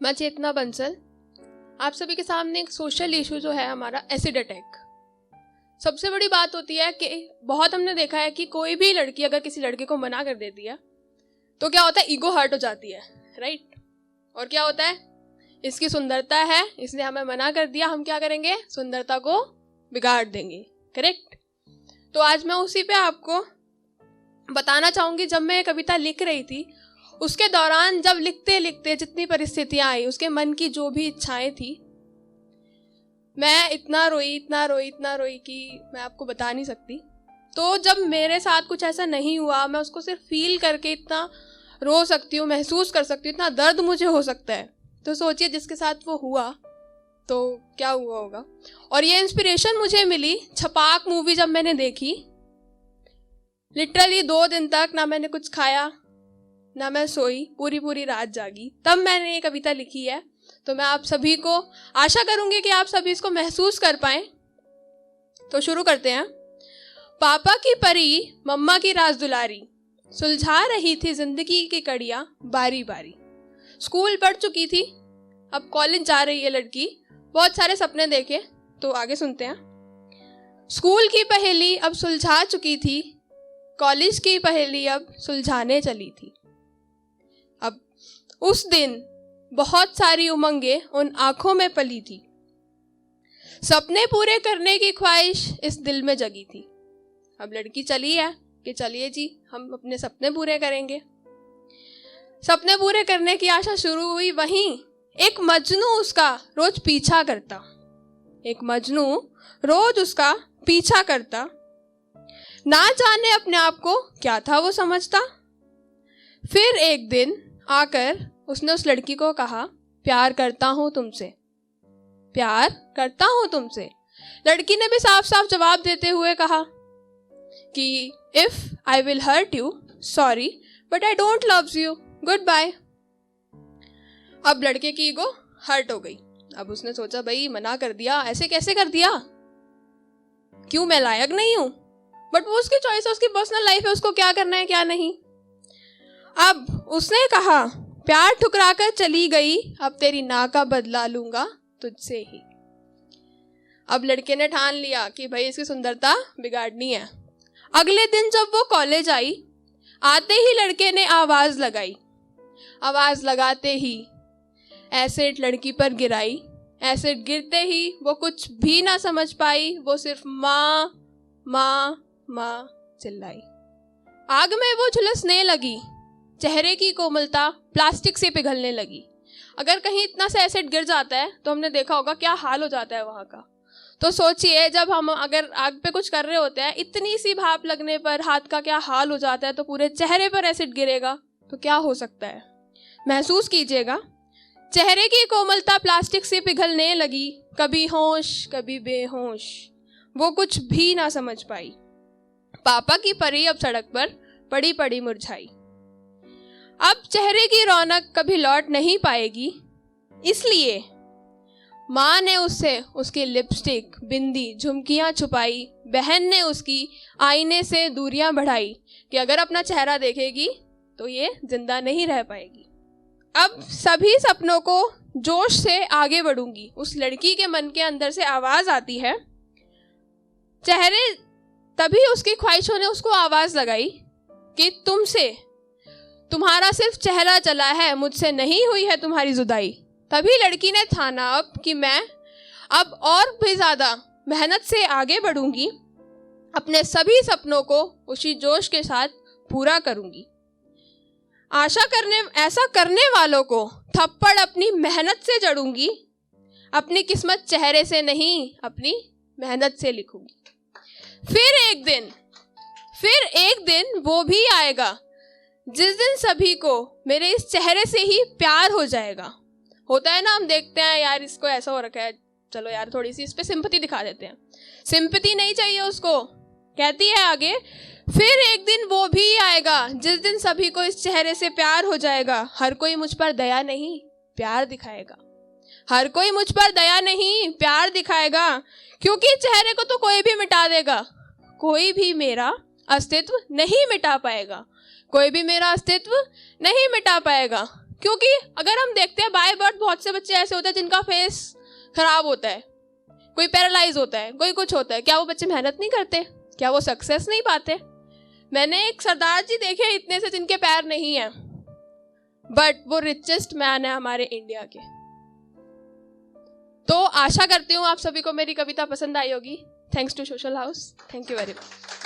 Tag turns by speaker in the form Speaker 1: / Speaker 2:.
Speaker 1: मैं चेतना बंसल आप सभी के सामने एक सोशल इशू जो है हमारा एसिड अटैक। सबसे बड़ी बात होती है कि बहुत हमने देखा है कि कोई भी लड़की अगर किसी लड़के को मना कर देती है तो क्या होता है, ईगो हर्ट हो जाती है, राइट। और क्या होता है, इसकी सुंदरता है, इसने हमें मना कर दिया, हम क्या करेंगे, सुंदरता को बिगाड़ देंगे, करेक्ट। तो आज मैं उसी पे आपको बताना चाहूंगी। जब मैं कविता लिख रही थी उसके दौरान, जब लिखते लिखते जितनी परिस्थितियां आई, उसके मन की जो भी इच्छाएं थी, मैं इतना रोई कि मैं आपको बता नहीं सकती। तो जब मेरे साथ कुछ ऐसा नहीं हुआ, मैं उसको सिर्फ फील करके इतना रो सकती हूँ, महसूस कर सकती हूँ, इतना दर्द मुझे हो सकता है। तो सोचिए जिसके साथ वो हुआ तो क्या हुआ होगा। और ये इंस्पिरेशन मुझे मिली छपाक मूवी जब मैंने देखी। लिटरली 2 दिन तक ना मैंने कुछ खाया ना मैं सोई, पूरी रात जागी, तब मैंने ये कविता लिखी है। तो मैं आप सभी को आशा करूंगी कि आप सभी इसको महसूस कर पाएं। तो शुरू करते हैं। पापा की परी मम्मा की राज दुलारी, सुलझा रही थी जिंदगी की कड़ियां बारी बारी। स्कूल पढ़ चुकी थी, अब कॉलेज जा रही है लड़की, बहुत सारे सपने देखे। तो आगे सुनते हैं। स्कूल की पहेली अब सुलझा चुकी थी, कॉलेज की पहेली अब सुलझाने चली थी। अब उस दिन बहुत सारी उमंगें उन आंखों में पली थी, सपने पूरे करने की ख्वाहिश इस दिल में जगी थी। अब लड़की चली है कि चलिए जी हम अपने सपने पूरे करेंगे। सपने पूरे करने की आशा शुरू हुई। वहीं एक मजनू उसका रोज पीछा करता, एक मजनू रोज उसका पीछा करता। ना जाने अपने आप को क्या था वो समझता। फिर एक दिन आकर उसने उस लड़की को कहा, प्यार करता हूं तुमसे, प्यार करता हूं तुमसे। लड़की ने भी साफ साफ जवाब देते हुए कहा कि if I will hurt you, sorry but I don't loves you, good bye. अब लड़के की ईगो हर्ट हो गई। अब उसने सोचा भाई मना कर दिया, ऐसे कैसे कर दिया, क्यों मैं लायक नहीं हूं। बट वो उसकी चॉइस है, उसकी पर्सनल लाइफ है, उसको क्या करना है क्या नहीं। अब उसने कहा, प्यार ठुकराकर चली गई, अब तेरी ना का बदला लूंगा तुझसे ही। अब लड़के ने ठान लिया कि भाई इसकी सुंदरता बिगाड़नी है। अगले दिन जब वो कॉलेज आई, आते ही लड़के ने आवाज लगाई। आवाज लगाते ही एसिड लड़की पर गिराई। एसिड गिरते ही वो कुछ भी ना समझ पाई, वो सिर्फ माँ माँ माँ चिल्लाई। आग में वो झुलसने लगी, चेहरे की कोमलता प्लास्टिक से पिघलने लगी। अगर कहीं इतना सा एसिड गिर जाता है तो हमने देखा होगा क्या हाल हो जाता है वहां का। तो सोचिए जब हम अगर आग पे कुछ कर रहे होते हैं, इतनी सी भाप लगने पर हाथ का क्या हाल हो जाता है, तो पूरे चेहरे पर एसिड गिरेगा तो क्या हो सकता है, महसूस कीजिएगा। चेहरे की कोमलता प्लास्टिक से पिघलने लगी, कभी होश कभी बेहोश, वो कुछ भी ना समझ पाई। पापा की परी अब सड़क पर पड़ी पड़ी मुरझाई। अब चेहरे की रौनक कभी लौट नहीं पाएगी, इसलिए माँ ने उससे उसकी लिपस्टिक, बिंदी, झुमकियां छुपाई। बहन ने उसकी आईने से दूरियां बढ़ाई कि अगर अपना चेहरा देखेगी तो ये जिंदा नहीं रह पाएगी। अब सभी सपनों को जोश से आगे बढ़ूंगी। उस लड़की के मन के अंदर से आवाज आती है। चेहरे तभी उसकी ख्वाहिशों ने उसको आवाज लगाई कि तुमसे, तुम्हारा सिर्फ चेहरा चला है, मुझसे नहीं हुई है तुम्हारी जुदाई। तभी लड़की ने ठाना अब कि मैं अब और भी ज्यादा मेहनत से आगे बढ़ूंगी, अपने सभी सपनों को उसी जोश के साथ पूरा करूंगी। ऐसा करने वालों को थप्पड़ अपनी मेहनत से जड़ूंगी, अपनी किस्मत चेहरे से नहीं अपनी मेहनत से लिखूंगी। फिर एक दिन वो भी आएगा जिस दिन सभी को मेरे इस चेहरे से ही प्यार हो जाएगा। होता है ना, हम देखते हैं यार इसको ऐसा हो रखा है, चलो यार थोड़ी सी इस पे सिंपैथी दिखा देते हैं। सिंपैथी नहीं चाहिए उसको। कहती है आगे, फिर एक दिन वो भी आएगा जिस दिन सभी को इस चेहरे से प्यार हो जाएगा। हर कोई मुझ पर दया नहीं प्यार दिखाएगा, हर कोई मुझ पर दया नहीं प्यार दिखाएगा, क्योंकि चेहरे को तो कोई भी मिटा देगा, कोई भी मेरा अस्तित्व नहीं मिटा पाएगा, कोई भी मेरा अस्तित्व नहीं मिटा पाएगा। क्योंकि अगर हम देखते हैं बाय बर्थ बहुत से बच्चे ऐसे होते हैं जिनका फेस खराब होता है, कोई पैरालाइज होता है, कोई कुछ होता है। क्या वो बच्चे मेहनत नहीं करते? क्या वो सक्सेस नहीं पाते? मैंने एक सरदार जी देखे इतने से जिनके पैर नहीं है, बट वो रिचेस्ट मैन है हमारे इंडिया के। तो आशा करती हूँ आप सभी को मेरी कविता पसंद आई होगी। Thanks to social house, thank you very much.